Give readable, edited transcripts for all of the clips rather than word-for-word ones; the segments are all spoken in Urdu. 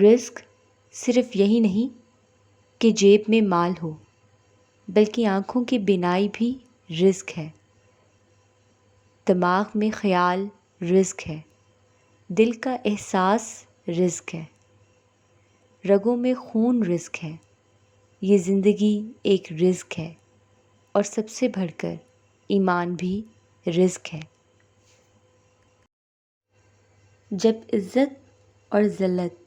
رزق صرف یہی نہیں کہ جیب میں مال ہو، بلکہ آنکھوں کی بینائی بھی رزق ہے، دماغ میں خیال رزق ہے، دل کا احساس رزق ہے، رگوں میں خون رزق ہے، یہ زندگی ایک رزق ہے، اور سب سے بڑھ کر ایمان بھی رزق ہے۔ جب عزت اور ذلت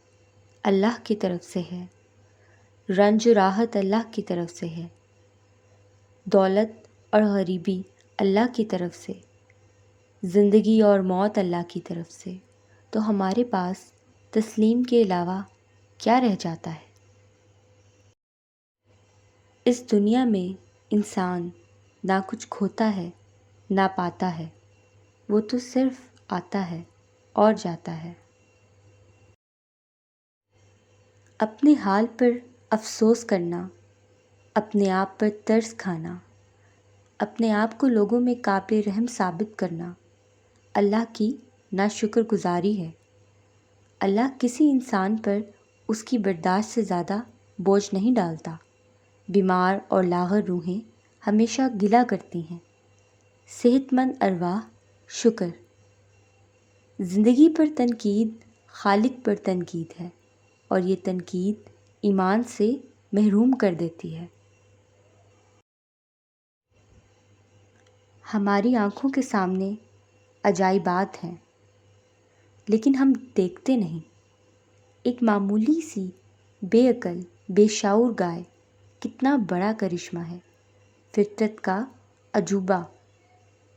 اللہ کی طرف سے ہے، رنج و راحت اللہ کی طرف سے ہے، دولت اور غریبی اللہ کی طرف سے، زندگی اور موت اللہ کی طرف سے، تو ہمارے پاس تسلیم کے علاوہ کیا رہ جاتا ہے؟ اس دنیا میں انسان نہ کچھ کھوتا ہے نہ پاتا ہے، وہ تو صرف آتا ہے اور جاتا ہے۔ اپنے حال پر افسوس کرنا، اپنے آپ پر ترس کھانا، اپنے آپ کو لوگوں میں قابل رحم ثابت کرنا، اللہ کی ناشکر گزاری ہے۔ اللہ کسی انسان پر اس کی برداشت سے زیادہ بوجھ نہیں ڈالتا۔ بیمار اور لاغر روحیں ہمیشہ گلہ کرتی ہیں، صحت مند ارواح شکر۔ زندگی پر تنقید خالق پر تنقید ہے، اور یہ تنقید ایمان سے محروم کر دیتی ہے۔ ہماری آنکھوں کے سامنے عجائبات ہیں، لیکن ہم دیکھتے نہیں۔ ایک معمولی سی بے عقل بے شعور گائے کتنا بڑا کرشمہ ہے، فطرت کا عجوبہ،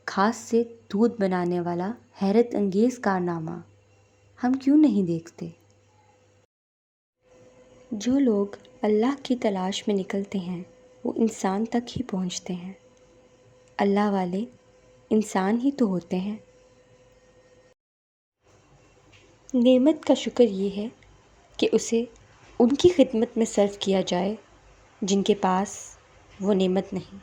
گھاس سے دودھ بنانے والا حیرت انگیز کارنامہ، ہم کیوں نہیں دیکھتے؟ جو لوگ اللہ کی تلاش میں نکلتے ہیں وہ انسان تک ہی پہنچتے ہیں۔ اللہ والے انسان ہی تو ہوتے ہیں۔ نعمت کا شکر یہ ہے کہ اسے ان کی خدمت میں صرف کیا جائے جن کے پاس وہ نعمت نہیں۔